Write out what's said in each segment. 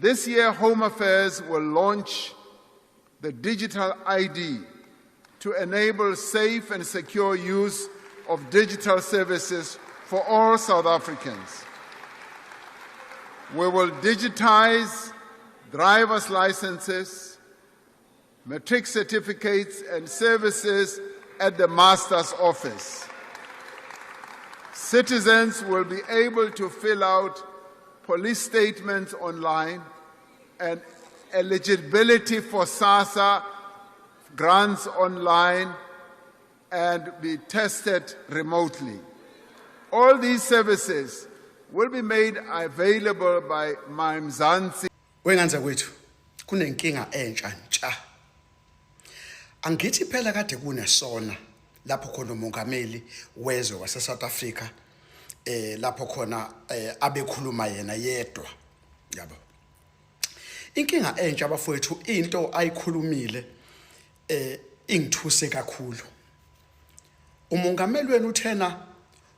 This year, Home Affairs will launch the digital ID to enable safe and secure use of digital services for all South Africans. We will digitize driver's licenses, matric certificates, and services at the Master's Office. Citizens will be able to fill out police statements online, and eligibility for SASSA grants online, and be tested remotely. All these services will be made available by MyMzansi. Wenganza kwethu kunenkinga entsha ntsha. Angithi phela kade kunesona lapho khona umongameli wezwe wase South Africa lapho khona abekhuluma yena yedwa, yabo. Inkinga entsha bafowethu into ayikhulumile ingithuse kakhulu. Umongameli wenu uthena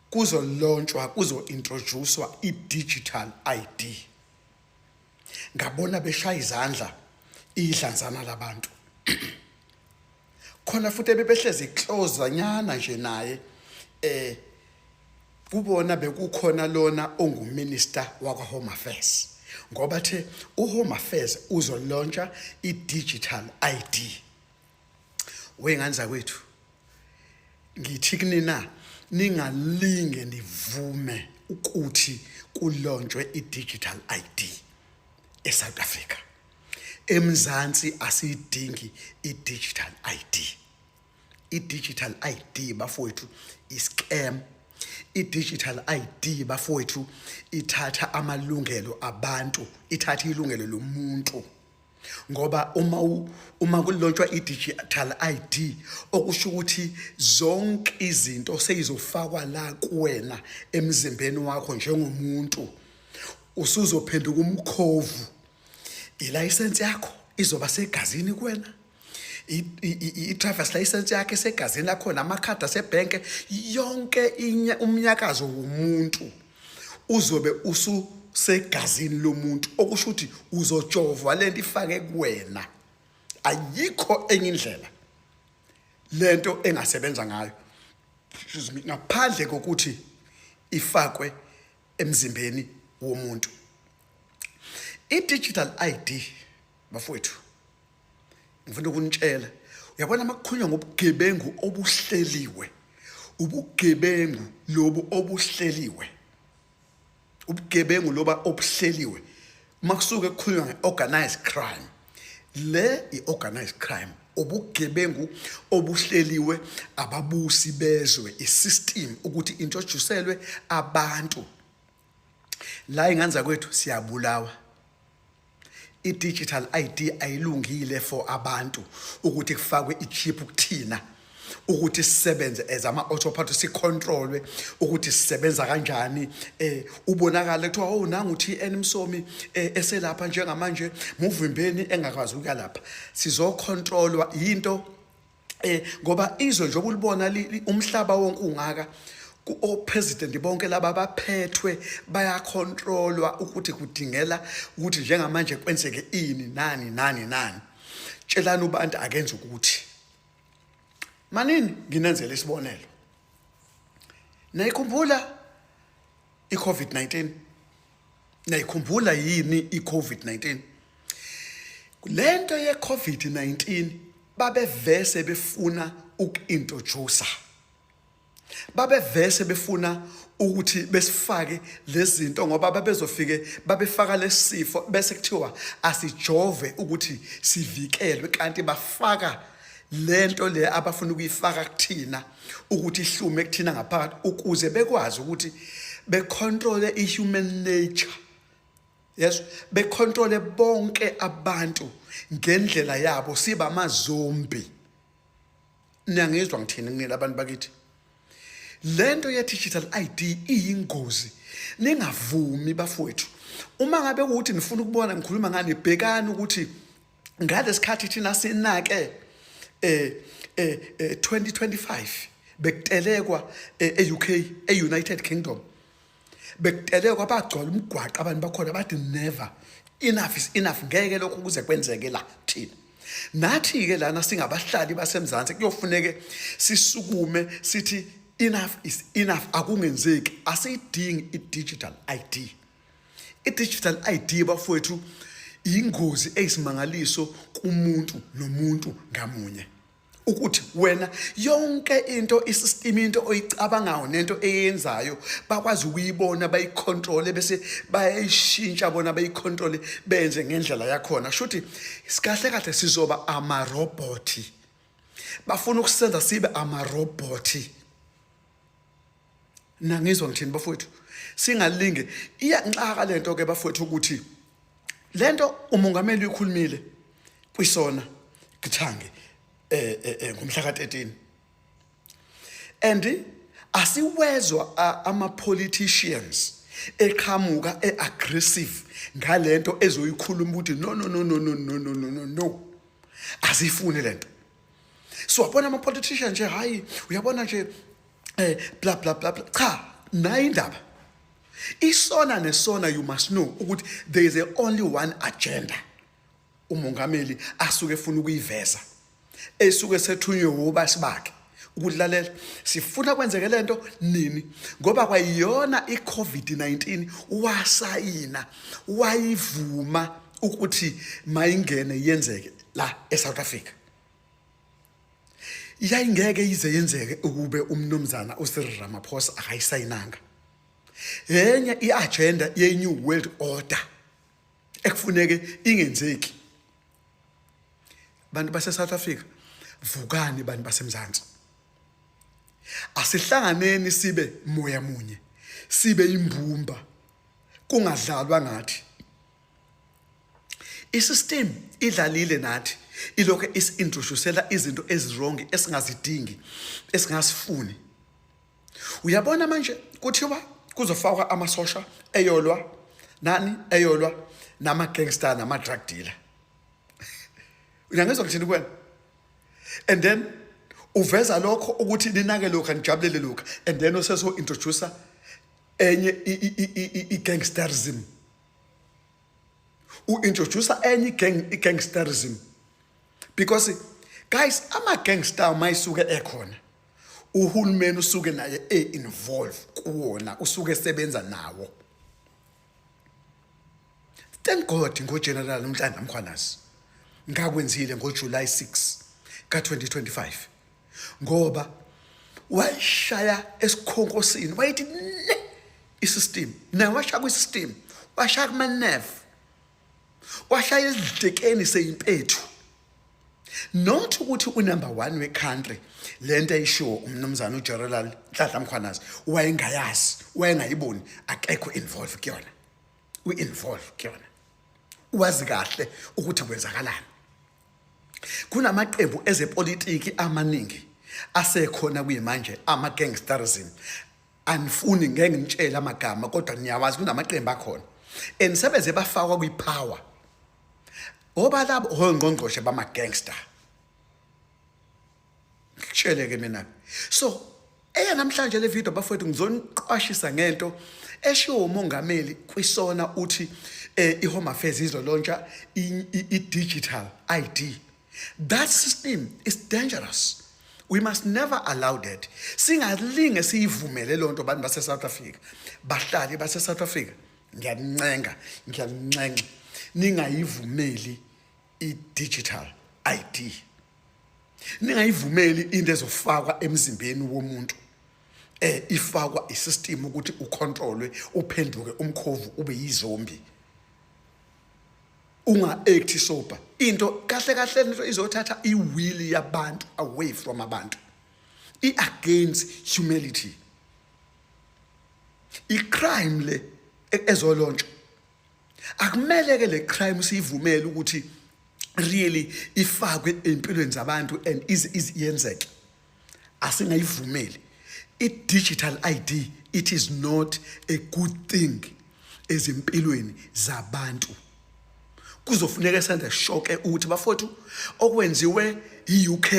kuzo-introducewa i-digital ID. Ngabona beshaya izandla idlanzana labantu. Khona futhi bebehlezi close nyana nje naye kubona bekukhona lona onguminister wakwa Home Affairs. Ngoba the uHome Affairs uzolauncha i-digital ID. Wenganza kwethu ngithi kunina ningalinge nivume ukuthi kulonjwe i-digital ID eSouth Africa. eMzansi asidingi i-digital ID. I-digital ID bafowethu i-scam. I-digital ID bafowethu ithatha amalungelo abantu, ithatha ilungelo lomuntu. Ngoba uma kulonjwa i-digital ID okusho ukuthi zonke izinto seyizofakwa la kuwena emzimbeni wakho njengomuntu. Usuzophenduka umkhovu. I-license yakho izoba segazini kuwena. I-driver's license yakhe segazini lakho, namakhadi asebhenke, yonke umnyakazo womuntu uzobe segazini lomuntu, okusho ukuthi uzojovwa lento ifake kuwena. Ayikho enye indlela lento engasebenza ngayo ngaphandle kokuthi ifakwe emzimbeni womuntu. I-digital ID bafowethu ngifuna ukunitshela, uyabona makukhulunywa ngobugebengu obuhleliwe, ubugebengu lobu obuhleliwe, ubugebengu loba obuhleliwe makusuke kukhulunywa nge-organized crime. Le i-organized crime ubugebengu obuhleliwe ababusi bezwe i-system ukuthi introducelwe abantu. La inganza kwethu siyabulawa. I-digital ID ayilungile for abantu ukuthi kufakwe i-chip kuthina ukuthi sisebenze as ama-autopilot, sicontrolwe ukuthi sisebenza kanjani. Ubonakala kuthiwa oh nangu uTN Msomi eselapha njengamanje muvimbeni engakwazi ukuya lapha. Sizocontrolwa into ngoba izwe nje obulibona umhlaba wonke ungaka o-president bonke laba baphethwe bayacontrolwa ukuthi kudingela ukuthi njengamanje kwenzeke ini nani. Tshelani ubantu akenze ukuthi manini nginenzele isibonelo. Nayikhumbula i-COVID-19? Nayikhumbula yini i-COVID-19? Lento ye-COVID-19 babevese befuna uku-introducer. Babevese befuna ukuthi besifake lezinto ngoba babezofike babefaka lesifo bese kuthiwa asijove ukuthi sivikelwe, kanti bafaka lento le abafuna ukuyifaka kuthina ukuthi ihlume kuthina ngaphakathi ukuze bekwazi ukuthi becontrole i-human nature. Yes, becontrole bonke abantu ngendlela yabo, siba amazombi. Niyangizwa ngithini ngine abantu bakithi? Lento ye-digital ID iyingozi. Ningavumi bafowethu. Uma ngabe ukuthi nifuna ukubona ngikhuluma ngani, bhekani ukuthi ngalesikhathi thina sinake 2025 bekutelekwa e-UK, e-United Kingdom. Bekutelekwa bagcwala umgwaqo abantu bakhona bathi never enough is enough, ngeke lokho kuze kwenzeke la thina. Nathi ke lana singabahlali basemzansi kuyofuneke sisukume sithi enough is enough, akungenzeki, asiyidingi i-digital ID. I-digital ID bafowethu ingozi eyisimangaliso kumuntu nomuntu ngamunye. Ukuthi wena yonke into isystem into oyicabangayo nento eyenzayo bakwazi ukuyibona bayicontrol bese bayishintsha bona bayicontrol benze ngendlela yakhona. Shuthi sikahle kahle sizoba ama robot. Bafuna ukusenza sibe ama robot. Nangizwa ngithini bafowethu, singalinge iyanxaka lento ke bafowethu ukuthi lento umongameli uyikhulumile kwisona Githange ngomhla ka-13, and asiwezwa ama-politicians eqhamuka aggressive ngalento ezoyikhuluma ukuthi no asifune lento. So wabona ama-politicians nje hayi uyabona nje blah blah blah blah, cha nayi indaba isona nesona. You must know ukuthi there is only one agenda umongameli asuke efuna ukuyiveza, esuke sethunywe ubasi bakhe ukuthi lalela sifuna kwenzeke lento nini, ngoba kwayiyona i-COVID-19 wasayina wayivuma ukuthi mayingene yenzeke la eSouth Africa. Yayingeke yize yenzeke ukube umnumzana uCyril Ramaphosa akayisayinanga enye i-agenda ye-New World Order ekufuneke ingenzeki. Bantu base-South Africa, vukani bantu basemzansi, asihlanganeni sibe moya munye, sibe imbumba, kungadlalwa ngathi. Isystem idlalile nathi, ilokho is-introducela izinto ezirong esingazidingi, esingasifuni. Uyabona manje kuthiwa kuzofakwa amasosha eyolwa nama-gangster nama-drug dealer. Uyangizwa ngithini kwena? And then uveza lokho ukuthi ninake lokho anijabulele lokho, and then useso introducer enye i-gangsterism. U-introducer enye i-gangsterism. Because guys, ama-gangster mayisuke ekhona, uhulumeni usuke naye involve kuwona, usuke esebenza nawo. Thank God ngoGeneral Mhlanhla Mkhwanazi ngakwenzile ngoJuly 6 ka-2025, ngoba washaya esikhonkosini wayithi ne isystem, na washaya kwisystem, washaya kuma-nerve, washaya ezidlekeni seyimpethu. Not ukuthi unumber 1 we-country lento ayishiwo umnumzana uGeneral Mhlanhla Mkhwanazi wayengayazi, wayengayiboni, akekho involve kuyona, we-involve kuyona, wazi kahle ukuthi kwenzakalani. Kunamaqembu ezepolitiki amaningi asekhona kuyimanje, ama-gangsterism. Anifuni ngeke ngitshela amagama kodwa niyawazi kunamaqembu akhona and sebeze bafakwa kwipower ngoba labo ongqongqoshe bama-gangster. Ngitsheleke mina. So namhlanje le video bafowethu ngizoniqwashisa ngento eshiwo umongameli kwisona uthi iHome Affairs izolontsha i-digital ID. That system is dangerous. We must never allow that. Singalinge siyivumele lonto bantu base-South Africa, bahlali base-South Africa, ngiyancenga ningayivumeli i-digital ID. Ningayivumeli into ezofakwa emzimbeni womuntu ifakwa isystem ukuthi ucontrolwe, uphenduke umkhovu ube yizombi, unga-act sober. Into kahle kahle into izothatha i-will yabantu away from abantu, against humility. I-crime le ezolontsha akumele ke le crime siyivumele ukuthi really ifakwe empilweni zabantu and yenzeke. Asingayivumeli. I-digital ID, it is not a good thing ezimpilweni zabantu. Kuzofuneka senze shoke ukuthi bafowethu okwenziwe i-UK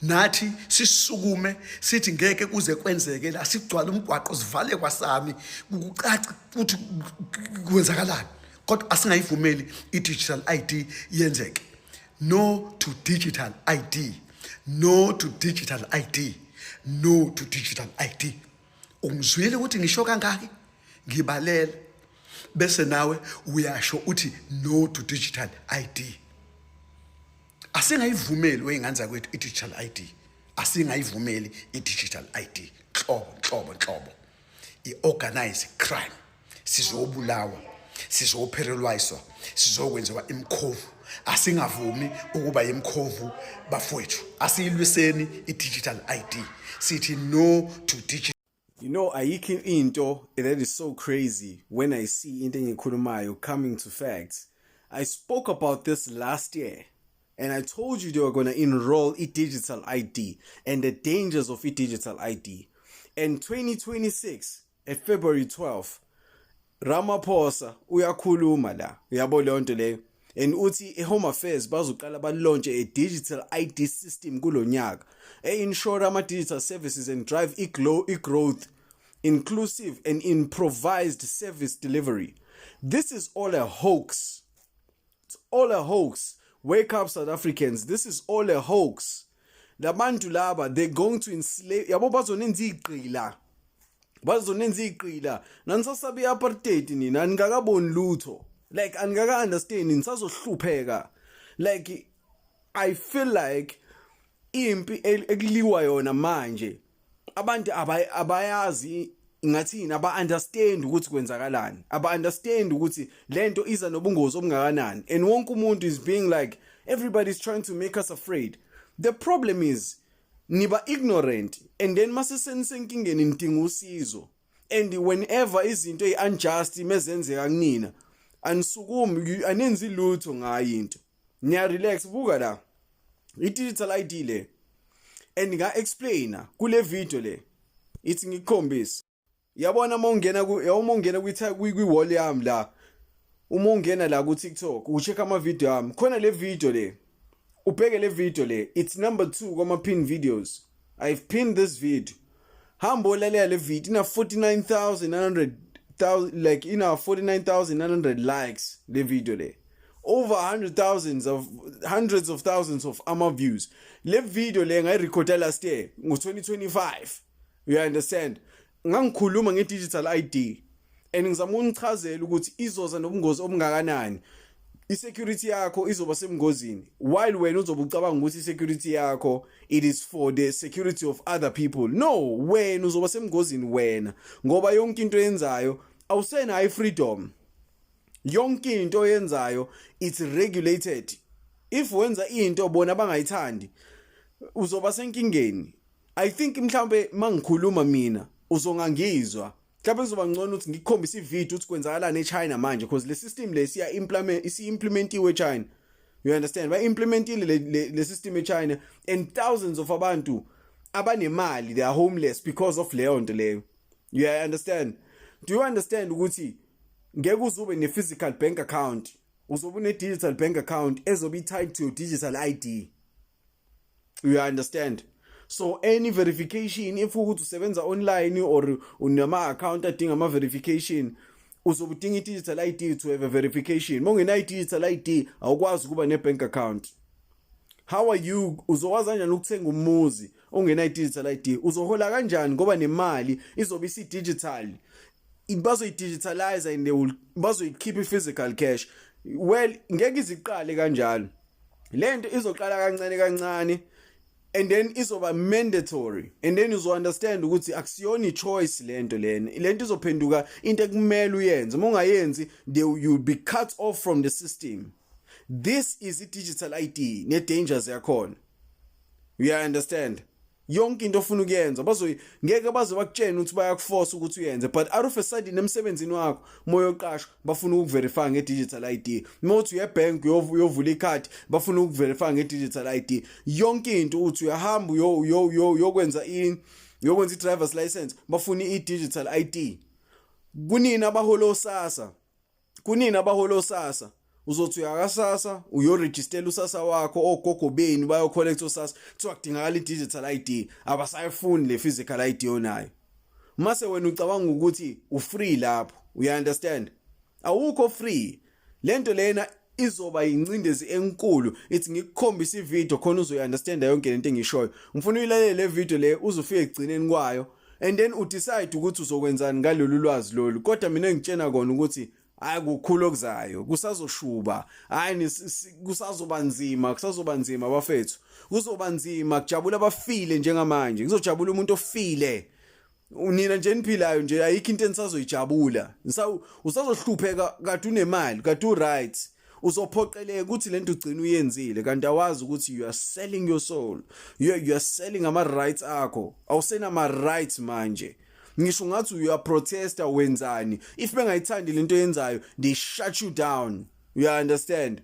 nathi sisukume sithi ngeke kuze kwenzeke la, sigcwala umgwaqo sivale kwasami, kucaca ukuthi kwenzakalani. kodwa asingayivumeli i-digital ID yenzeke. No to digital ID. No to digital ID. No to digital ID. Ungizwile ukuthi ngisho kangaki? Ngibalela. Bese nawe uyasho uthi no to digital ID. Asingayivumeli weyinganza kwethu i-digital ID. Asingayivumeli i-digital ID. Nhlobo. I-organized crime. Sizobulawa, sizopherelwaiswa, sizokwenziwa imkhovu. Asingavumi ukuba imkhovu bafowethu. Asiyilwiseni i-digital ID. Sithi no to digital. You know, ayikho into that is so crazy when I see into engikhulumayo coming to facts. I spoke about this last year and I told you they were going to enroll digital ID and the dangers of digital ID. In 2026, at February 12th, Ramaphosa uyakhuluma la, uyabo leyo nto leyo. And uthi Home Affairs bazoqala launch a digital ID system kulo nyaka ensure ama-digital services and drive growth, inclusive and improvised service delivery. This is all a hoax. It's all a hoax. Wake up, South Africans. This is all a hoax. Labantu laba, they're going to enslave. Yabo bazonenza iqila. Nansasabi apartheid nina angakaboni lutho. Like angaka understand nisazohlupheka. Like I feel like impi ekliwa yona manje abantu abayazi ngathini aba-understand ukuthi kwenzakalani, aba-understand ukuthi lento iza nobungozi obungakanani, and wonke umuntu is being like, everybody's trying to make us afraid. The problem is niba ignorant, and then masesenisenkingeni nidinga usizo, and whenever izinto unjust mezenzeka kunina anisukumi anenzi lutho ngayo into, niya relax. Buka la i-digital ID le, and nga-explaina kule video le, ithi ngikhombise. Yabona mongena kwi-wall yami la, uma ungena la ku TikTok ucheck ama video yami, khona le video le, ubheke le video le, it's number 2 kwama pin videos. I've pinned this video. Hamba olalela le video ina 49,900 likes le video le. Over hundreds of thousands of views. Le video le ngayirecorda last year ngo-2025. You understand? Ngangikhuluma nge-digital ID and ngizama unichazela ukuthi izoza nobungozi obungakanani. I-security yakho izoba semngozini, while wena uzobe ucabanga ukuthi i-security yakho it is for the security of other people. No, wena uzoba semngozini wena, ngoba yonke into yenzayo awusenayo freedom. Yonke into yenzayo it's regulated. If wenza into bona bangayithandi uzoba senkingeni. I think mhlambe mangikhuluma mina uzongangizwa. Mhlambe kuzoba ngcono ukuthi ngikhombise ivideo ukuthi kwenzakalani eChina manje, because le system le implementiwe eChina. You understand? Ba implementile le system eChina, and thousands of abantu abanemali, they are homeless because of leyo nto leyo. You understand? Do you understand ukuthi ngeke uzube ne physical bank account, uzobe ne digital bank account ezobe tied to your digital ID? You understand? So any verification, if ukuthi usebenza online or unama account adinga ama verification, uzobe udinga digital ID to have a verification. Mongena digital ID awukwazi kuba ne bank account. How are you uzowaza kanjani ukuthenga umuzi ongena digital ID? Uzohola kanjani ngoba nemali izobe isi digital? Bazo digitalize and they will bazo keep physical cash. Well, ngeke iziqale kanjalo. Lento izoqala kancane and then izoba mandatory, and then uzo understand ukuthi akusiyona choice lento izophenduka into ekumele uyenze. Uma ungayenzi you'll be cut off from the system. This is a digital ID ne dangers yakhona. You understand? Yonke into ofuna ukuyenza ngeke bazo bakutshena ukuthi bayakuforce ukuthi uyenze, but out of a sudden emsebenzini wakho moyo oqashwa bafuna ukuverify nge-digital ID. Mothi uyebank uyovula ikhadi bafuna ukuverify nge-digital ID. Yonke into uthi uyahamba uyokwenza i-driver's license bafuna i-digital ID. Kunina abaholo sasa uzothi uyakasasa uyoregistela usasa wakho, ogogo beni bayocollect usasa, kuthiwa kudingakala i-digital ID, abasayifuni le physical ID onayo. Mase wena ucabanga ukuthi ufree lapho. You understand? Awukho free. lento lena izoba incindezi enkulu ithi ngikukhombisa ivideo khona uzoyunderstanda yonke lento engishoyo ngifuna uyilalele le video le uzofika egcineni kwayo and then udecide ukuthi uzokwenzani ngalolu lwazi lolu kodwa mina ngitshena kona ukuthi hayi kukhulu okuzayo kusazoshuba hayi kusazoba nzima bafethu kuzoba nzima kujabula abafile njengamanje kuzojabula umuntu ofile nina nje niphilayo nje ayikho into enisazoyijabula usazohlupheka kade unemali kade uright uzophoqeleka ukuthi lento ugcina uyenzile kanti awazi ukuthi you are selling your soul you are selling ama rights akho awusena ama rights manje ngisho ngathi you are protester wenzani if bengayithandi lento yenzayo they shut you down you understand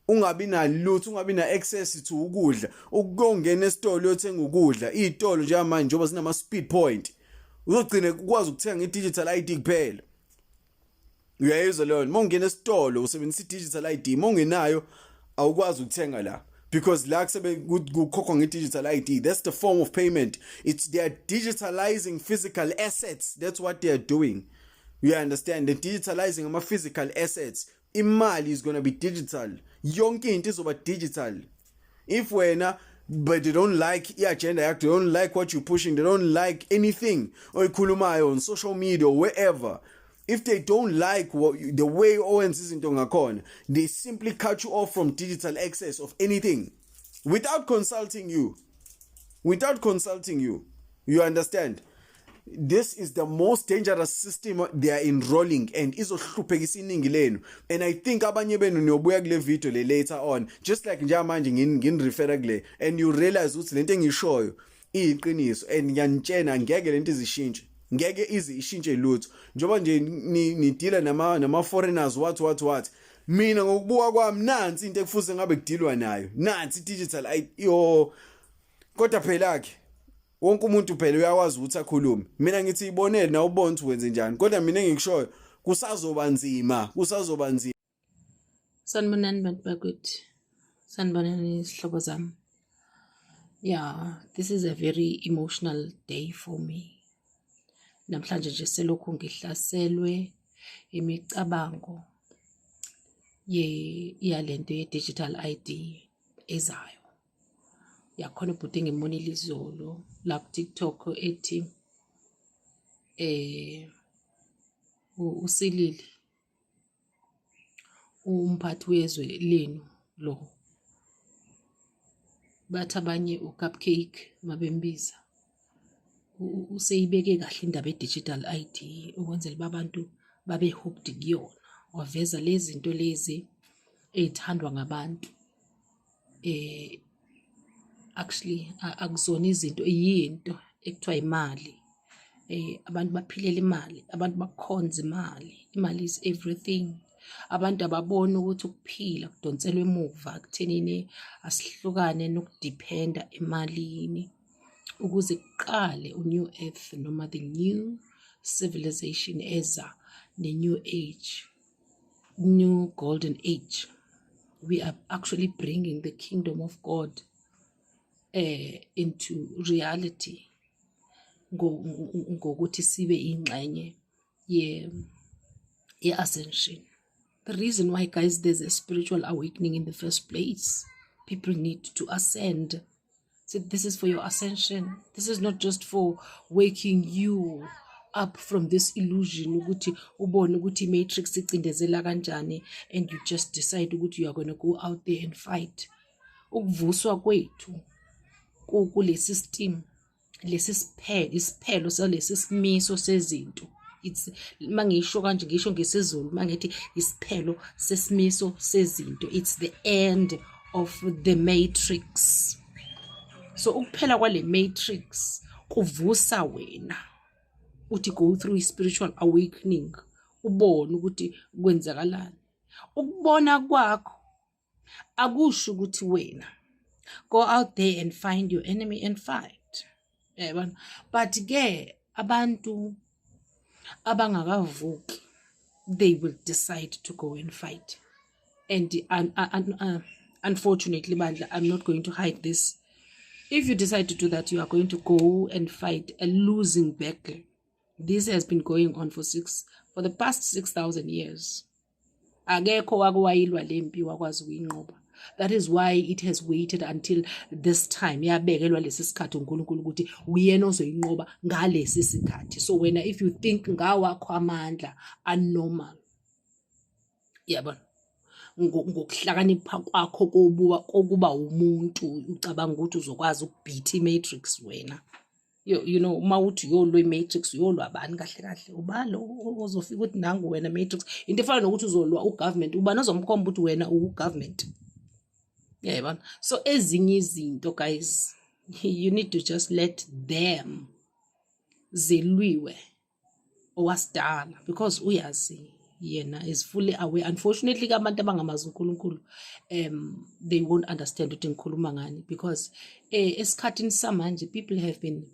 ungabi nalutho ungabi na access to ukudla ukungena esitolo uyothenga ukudla izitolo nje manje njoba sinama speed point uzogcina ukwazi ukuthenga i-digital ID kuphela uyayizwa leyo mongena esitolo usebenzisa i-digital ID mongenayo awukwazi ukuthenga la because la kusebe kukhokha nge-digital ID that's the form of payment they are digitalizing physical assets that's what they are doing you understand they're digitalizing ama physical assets imali is going to be digital yonke into izoba digital if wena but they don't like i-agenda yakho they don't like what you're pushing they don't like anything oyikhulumayo on social media or wherever if they don't like the way owenza izinto ngakhona they simply cut you off from digital access of anything without consulting you you understand this is the most dangerous system they are enrolling and izohluphekisa iningi lenu and I think abanye benu niyobuya kule video le later on just like nje manje ngin-refer kule and you realize ukuthi lento engishoyo iyiqiniso and ngiyanitshena ngeke lento izishintshe ngeke ishintshe lutho njoba nje ni deala nama foreigners what mina ngokubuka kwami nansi into ekufuze ngabe kudilwa nayo nansi digital kodwa phela ke wonke umuntu phela uyakwazi ukuthi akhulume mina ngithi ibonele na ubone ukuthi wenze njani kodwa mina engikushoyo kusazoba nzima sanibonani bantu bakuthi sanibonani isihlobo zami yeah this is a very emotional day for me namhlanje nje selokhu ngihlaselwe imicabango yalento ye-digital ID ezayo yakhona ubhuti ngimonile izolo la ku TikTok ethi usilili umphathi wezwe lenu lo bathi abanye uCupcake mabembiza useyibeke kahle indaba ye-digital ID ukwenzela abantu babe hooked kuyona waveza lezi zinto lezi ezithandwa ngabantu actually akuzona izinto iyinto ekuthiwa imali abantu baphilela imali abantu bakhonza imali is everything abantu ababona ukuthi ukuphila kudonselwe emuva kuthenini asihlukane nokudependa emalini ukuze kuqale u-new earth noma the new civilization eza ne-new age new golden age we are actually bringing the kingdom of God into reality ngokuthi sibe ingxenye ye-ascension. The reason why, guys, there's a spiritual awakening in the first place. People need to ascend. So this is for your ascension. This is not just for waking you up from this illusion ukuthi ubone ukuthi matrix icindezela kanjani and you just decide ukuthi you are going to go out there and fight. Ukuvuswa kwethu kule system lesi isiphelo salesi simiso sezinto it's mangisho kanje ngisho ngesizulu mangithi isiphelo sesimiso sezinto it's the end of the matrix. So ukuphela kwale matrix kuvusa wena uthi go through spiritual awakening ubone ukuthi kwenzakalani. Ukubona kwakho akusho ukuthi wena go out there and find your enemy and fight. But ke abantu abangakavuki they will decide to go and fight. And unfortunately, Bandla, I'm not going to hide this. If you decide to do that, you are going to go and fight a losing battle. This has been going on for the past 6,000 years. akekho wakwayilwa lempi wakwazi ukuyinqoba. That is why it has waited until this time. Yabekelwa lesi sikhathi uNkulunkulu ukuthi uyena ozoyinqoba ngalesi sikhathi. So wena if you think ngawakho amandla anormal, yabona, ngokuhlakanipha kwakho kokuba umuntu ucabanga ukuthi uzokwazi ukubhitha imatrix wena. You know, uma uthi uyolwa imatrix uyolwa abani kahle kahle, ubalo ozofika ukuthi nangu wena matrix. Into efana nokuthi uzolwa ugovernment, ubani ozomkhomba ukuthi wena ugovernment. Yeah, so ezinye izinto guys, you need to just let them zilwiwe owasidala, because uyazi yena is fully aware. Unfortunately abantu abangamazi uNkulunkulu they won't understand ukuthi ngikhuluma ngani, because esikhathini samanje people have been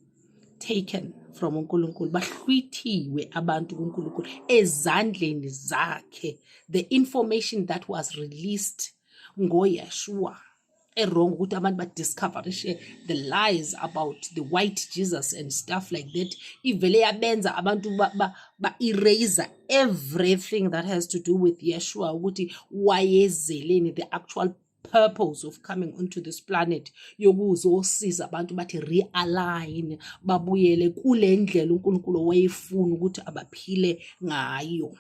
taken from uNkulunkulu, bahlwithiwe abantu kuNkulunkulu ezandleni zakhe. The information that was released ngoYeshua wrong ukuthi abantu badiscover the lies about the white Jesus and stuff like that, ivele yabenza abantu ba-erase everything that has to do with Yeshua, ukuthi wayezeleni, the actual purpose of coming onto this planet, yokuzosiza abantu bathi realign, babuyele kule ndlela uNkulunkulu wayefuna ukuthi abaphile ngayo.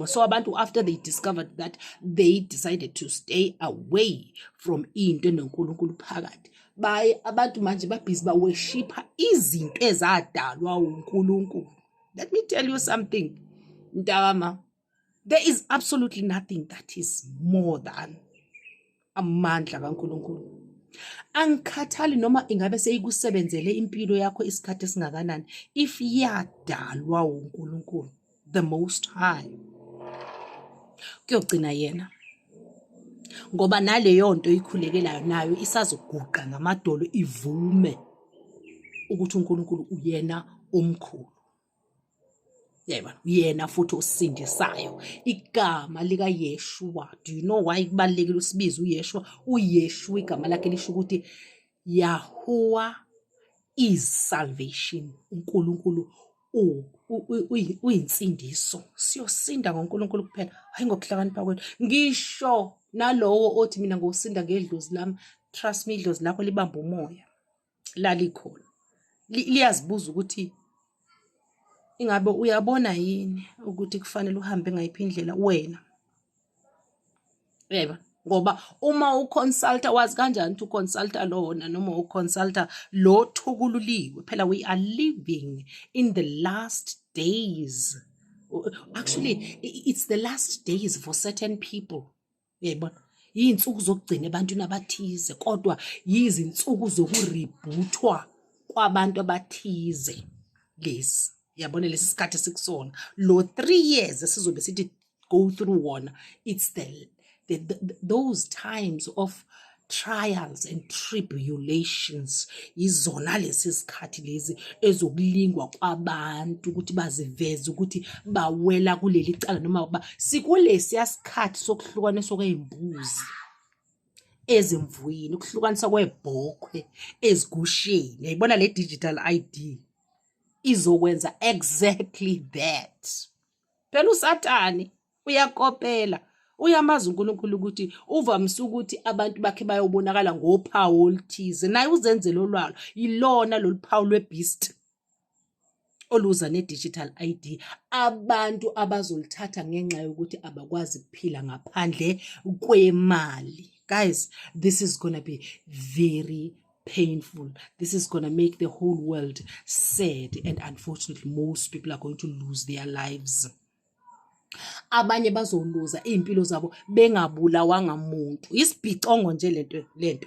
So abantu, after they discovered that, they decided to stay away from into noNkulunkulu phakathi. Abantu manje babhizi baweshipa izinto ezadalwa uNkulunkulu. Let me tell you something, Ndama, there is absolutely nothing that is more than amandla kaNkulunkulu. Angikhathali noma ingabe seyikusebenzele impilo yakho isikhathi esingakanani, if yadalwa uNkulunkulu, the Most High, kuyogcina yena, ngoba naleyo nto ikhulekelayo nayo isazoguqa ngamadolo ivume ukuthi uNkulunkulu uyena omkhulu. Yeba, uyena futhi osindisayo. Igama lika Yeshua, do you know why kubalekile usibiza uYeshua? uYeshua igama lakhe lisho ukuthi Yahuwah is salvation. uNkulunkulu uyinsindiso. Siyosinda ngoNkulunkulu kuphela, hayi ngokuhlakanipha kwethu. Ngisho nalowo othi mina ngosinda ngedlozi lami, trust me, idlozi lakho libamba umoya lalikhona, liyazibuza ukuthi ingabe uyabona yini ukuthi kufanele uhambe ngayiphi indlela wena. Yeba, ngoba uma uconsulta, wazi kanjani ukuthi uconsulta lona noma uconsulta lo thukululiwe? Phela we are living in the last days. Actually, it's the last days for certain people. Yebona, yinsuku zokugcina ebantwini abathize, kodwa yizinsuku zokuribhuthwa kwabantu abathize. Lesi yabona lesi sikhathi sikusona lo 3 years esizobe sithi go through wona, it's those times of trials and tribulations. Izona lesi sikhathi lezi ezokulingwa kwabantu ukuthi baziveze ukuthi bawela kuleli cala, noma sikulesi yasikhathi sokuhlukaniswa kwezimbuzi ezimvuyini, ukuhlukaniswa kwebhokhwe ezigusheni. Yayibona le digital ID izokwenza exactly that. Phela uSathane uyakopela, uyamazi uNkulunkulu ukuthi uvamise ukuthi abantu bakhe bayobonakala ngophawu oluthize, naye uzenzele olwalo, yilona lolu phawu lwebeast oluza ne-digital ID. Abantu abazolithatha ngenxa yokuthi abakwazi ukuphila ngaphandle kwemali. Guys, this is gonna be very painful. This is going to make the whole world sad, and unfortunately most people are going to lose their lives. Abanye bazoluza impilo zabo bengabulawanga umuntu. Isibhicongo nje lento le.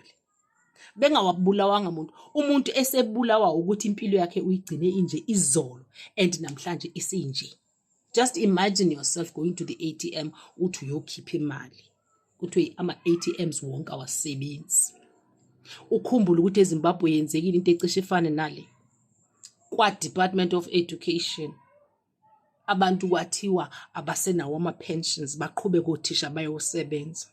Bengawabulawanga umuntu. Umuntu esebulawa ukuthi impilo yakhe uyigcine inje izolo and namhlanje isinje. Just imagine yourself going to the ATM uthi uyokhipha imali. Kuthi ama ATMs wonke awasebenzi. Ukhumbula ukuthi eZimbabwe yenzekile into ecishe efane nale. Kwa Department of Education abantu kwathiwa abasenawo ama-pensions, baqhubeka othisha bayosebenza.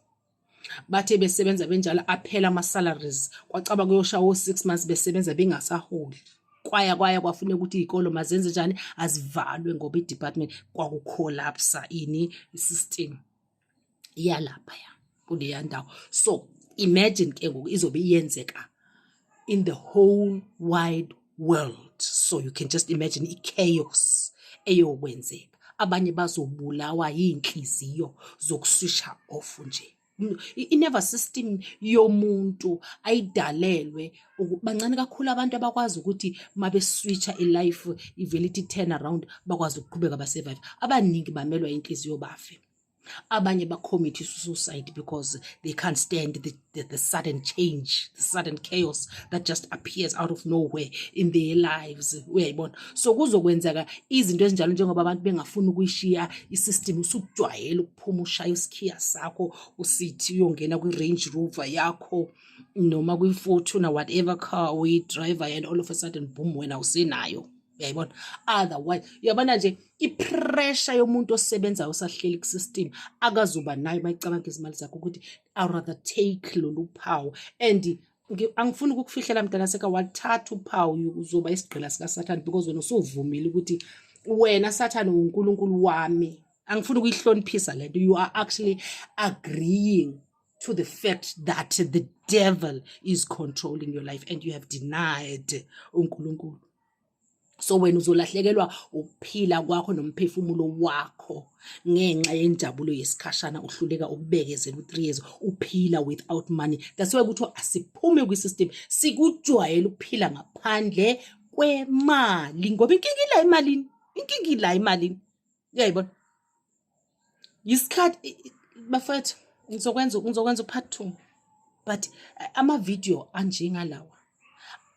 Bathe besebenza benjalo aphela ama-salaries, kwacaba kuyoshawa 6 months besebenza bengasaholi. Kwafuneka ukuthi izikolo mazenze njani, azivalwe ngoba i-department kwakucollapse ini system. iyalaphaya kuleya ndawo. So imagine ke ngoku izobe iyenzeka in the whole wide world. So you can just imagine i-chaos eyokwenzeka. Abanye bazobulawa yinhliziyo zokuswisha off nje. I-nervous system yomuntu ayidalelwe bancane kakhulu abantu abakwazi ukuthi mabeswitcha i-life ivele ithi turn around bakwazi ukuqhubeka basurvive. Abaningi bamelwa inhliziyo bafe. Abanye bacommit suicide because they can't stand the sudden change, the sudden chaos that just appears out of nowhere in their lives. Uyayibona? So kuzokwenzeka izinto ezinjalo njengoba abantu bengafuni ukuyishiya isystem, usukujwayela ukuphuma ushaya isikhiya sakho usithi uyongena kwi-Range Rover yakho noma kwi-Fortuna whatever car uyi-driver and all of a sudden boom wena usenayo. Uyayibona? Otherwise uyabona nje ipressure yomuntu osebenzayo osahleli ku-system akazuba nayo mayicabanga izimali zakho ukuthi I rather take lolu phawu. And angifuni ukukufihlela mntana seka wathatha uphawu uzoba isigqila sikaSathane because wena usuvumile ukuthi wena Sathane uNkulunkulu wami. Angifuni ukuyihloniphisa lento. You are actually agreeing to the fact that the devil is controlling your life and you have denied uNkulunkulu. So wena uzolahlekelwa ukuphila kwakho nomphefumulo wakho ngenxa yenjabulo yesikhashana uhluleka ukubekezela u3 years uphila without money. That's why ukuthi asiphume kwi-system sikujwayele ukuphila ngaphandle kwemali ngoba inkinga ila emalini. Uyayibona? Yisikhathi bafethu ngizokwenza part 2 but ama-video anjengalawa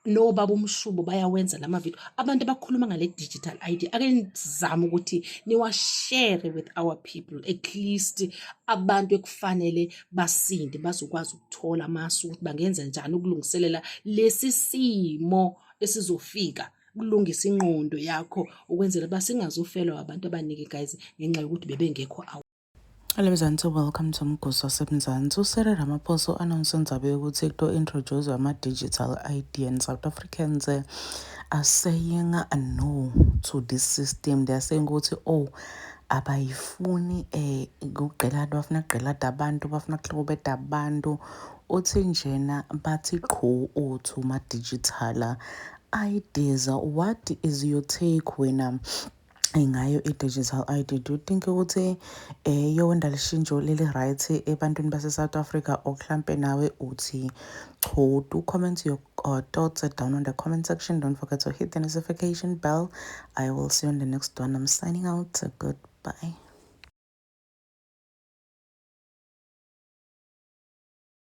no baba umshubo bayawenza lama video. Abantu abakhuluma ngale digital ID ake nizame ukuthi niwashare with our people, at least abantu ekufanele basinde bazokwazi ukuthola amasu ukuthi bangenza njani ukulungiselela lesi simo esizofika, kulungisa ingqondo yakho ukwenzela basingazofelwa abantu abaningi guys ngenxa yokuthi bebengekho Hello Mzansi, welcome to Mgosi waseMzansi. UCyril Ramaphosa announced Nzabe ukuthi to introduce digital ID and South Africans are saying no to this system. They are saying ukuthi abayifuni ukuqela bafuna kuqela abantu bafuna kuhlobeda abantu uthi njena bathi qho to ma digital IDs. What is your take when ngayo i-digital ID? Do you think ukuthi yowenda lishintsho leli right ebantwini base South Africa oklampe nawe uthi cho? Do comment your thoughts down on the comment section. Don't forget to hit the notification bell. I will see you on the next one. I'm signing out. Goodbye.